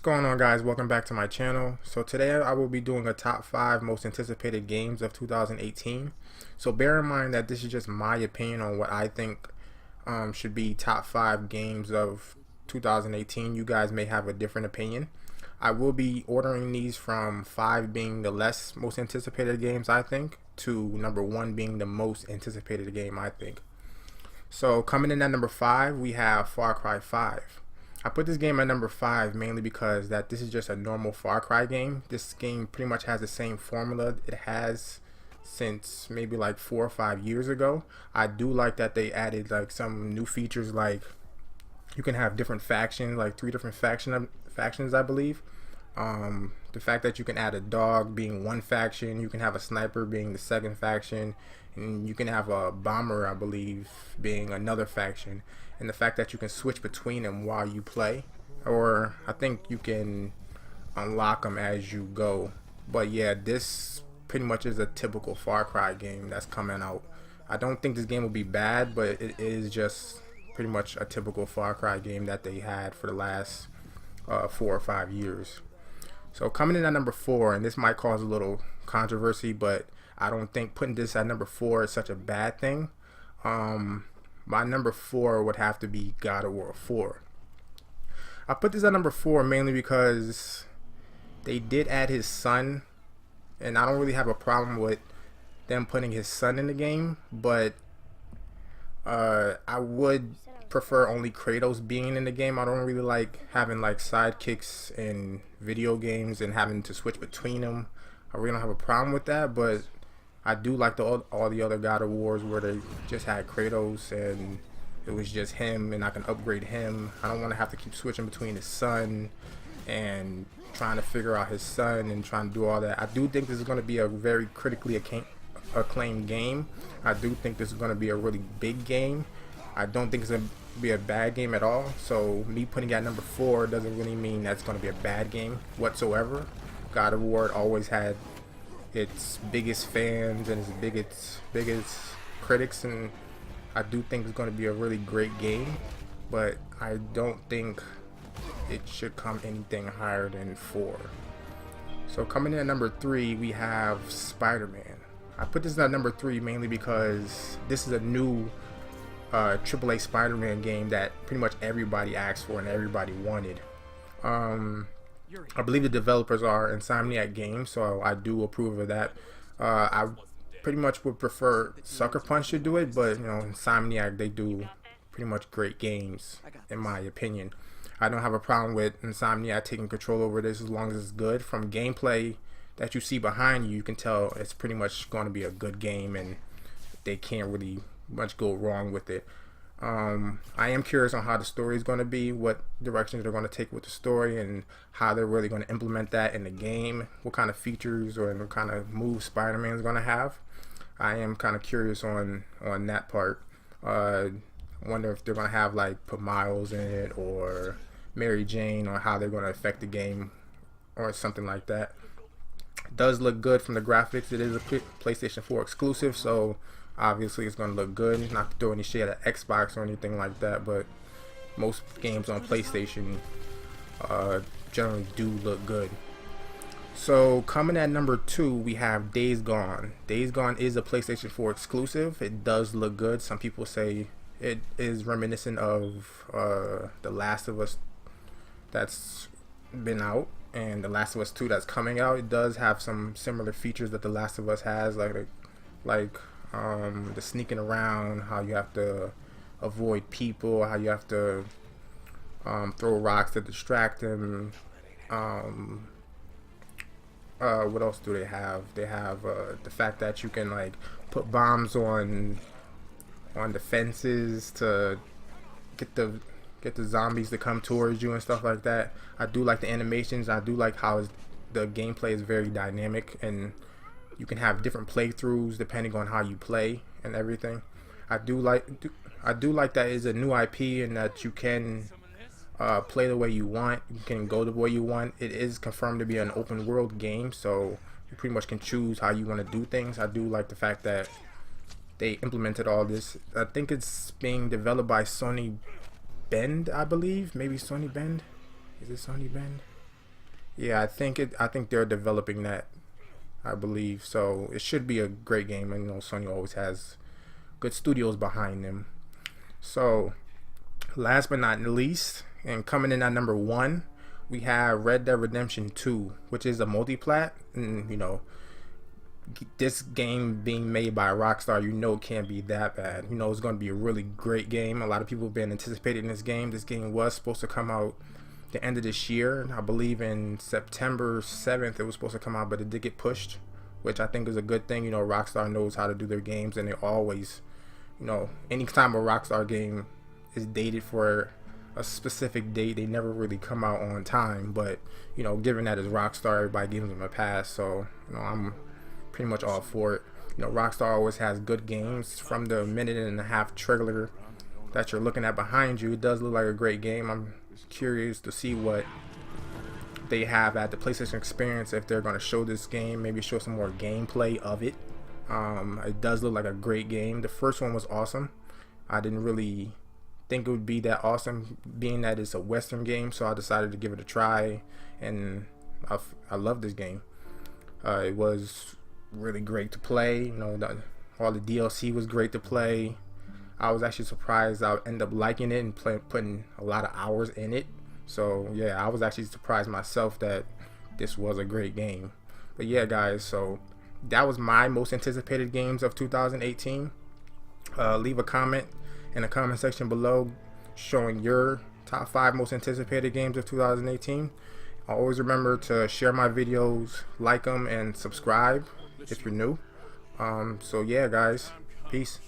going on, guys? Welcome back to my channel. So today I will be doing a top 5 most anticipated games of 2018. So bear in mind that this is just my opinion on what I think should be top 5 games of 2018. You guys may have a different opinion. I will be ordering these from 5 being the less most anticipated games, I think, to number 1 being the most anticipated game, I think. So coming in at number 5, we have Far Cry 5. I put this game at number 5 mainly because that this is just a normal Far Cry game. This game pretty much has the same formula it has since maybe like 4 or 5 years ago. I do like that they added like some new features, like you can have different factions, like 3 different factions I believe. The fact that you can add a dog being one faction, you can have a sniper being the second faction, and you can have a bomber, I believe, being another faction. And the fact that you can switch between them while you play, or I think you can unlock them as you go. But yeah, this pretty much is a typical Far Cry game that's coming out. I don't think this game will be bad, but it is just pretty much a typical Far Cry game that they had for the last 4 or 5 years. So coming in at number 4, and this might cause a little controversy, but I don't think putting this at number 4 is such a bad thing. My number 4 would have to be God of War 4. I put this at number 4 mainly because they did add his son, and I don't really have a problem with them putting his son in the game, but I would prefer only Kratos being in the game. I don't really like having like sidekicks in video games and having to switch between them. I really don't have a problem with that, but I do like all the other God of Wars where they just had Kratos and it was just him and I can upgrade him. I don't want to have to keep switching between his son and trying to figure out his son and trying to do all that. I do think this is going to be a very critically acclaimed game. I do think this is going to be a really big game. I don't think it's going to be a bad game at all. So me putting it at number 4 doesn't really mean that's going to be a bad game whatsoever. God of War always had its biggest fans and its biggest critics, and I do think it's going to be a really great game, but I don't think it should come anything higher than 4. So coming in at number 3, we have SpiderMan. I put this at number 3 mainly because this is a new AAA Spider-Man game that pretty much everybody asked for and everybody wanted. I believe the developers are Insomniac Games, so I do approve of that. I pretty much would prefer Sucker Punch to do it, but you know, Insomniac, they do pretty much great games in my opinion. I don't have a problem with Insomniac taking control over this as long as it's good. From gameplay that you see behind you, you can tell it's pretty much going to be a good game and they can't really much go wrong with it. I am curious on how the story is going to be, what directions they're going to take with the story, and how they're really going to implement that in the game, what kind of features or what kind of moves Spider-Man is going to have. I am kind of curious on that part. I wonder if they're going to have like put Miles in it or Mary Jane, or how they're going to affect the game or something like that. It does look good from the graphics. It is a PlayStation 4 exclusive, so obviously it's going to look good. Not to throw any shade at Xbox or anything like that, but most games on PlayStation generally do look good. So coming at number 2, we have Days Gone. Days Gone is a PlayStation 4 exclusive. It does look good. Some people say it is reminiscent of The Last of Us that's been out, and The Last of Us 2 that's coming out. It does have some similar features that The Last of Us has, like the sneaking around, how you have to avoid people, how you have to throw rocks to distract them. What else do they have? They have the fact that you can like put bombs on the fences to get the zombies to come towards you and stuff like that. I do like the animations. I do like how the gameplay is very dynamic, and you can have different playthroughs depending on how you play and everything. I do like that it's a new IP and that you can play the way you want. You can go the way you want. It is confirmed to be an open world game, so you pretty much can choose how you want to do things. I do like the fact that they implemented all this. I think it's being developed by Sony Bend, I believe. Maybe Sony Bend. Is it Sony Bend? Yeah, I think they're developing that, I believe. So it should be a great game. And Sony always has good studios behind them. So last but not least, and coming in at number one, we have Red Dead Redemption 2, which is a multi-plat. And this game being made by Rockstar, it can't be that bad. It's going to be a really great game. A lot of people have been anticipating this game. This game was supposed to come out the end of this year. I believe in September 7th it was supposed to come out, but it did get pushed, which I think is a good thing. Rockstar knows how to do their games, and they always, anytime a Rockstar game is dated for a specific date, they never really come out on time. But given that it's Rockstar, everybody gives them a pass. So I'm pretty much all for it. Rockstar always has good games. From the minute and a half trailer that you're looking at behind you, it does look like a great game. I'm curious to see what they have at the PlayStation Experience, if they're going to show this game, maybe show some more gameplay of it. It does look like a great game. The first one was awesome. I didn't really think it would be that awesome, being that it's a Western game, so I decided to give it a try, and I love this game. It was really great to play. All the DLC was great to play. I was actually surprised I would end up liking it and putting a lot of hours in it. So yeah, I was actually surprised myself that this was a great game. But yeah, guys, so that was my most anticipated games of 2018. Leave a comment in the comment section below showing your top 5 most anticipated games of 2018. Always remember to share my videos, like them, and subscribe if you're new. So yeah, guys, peace.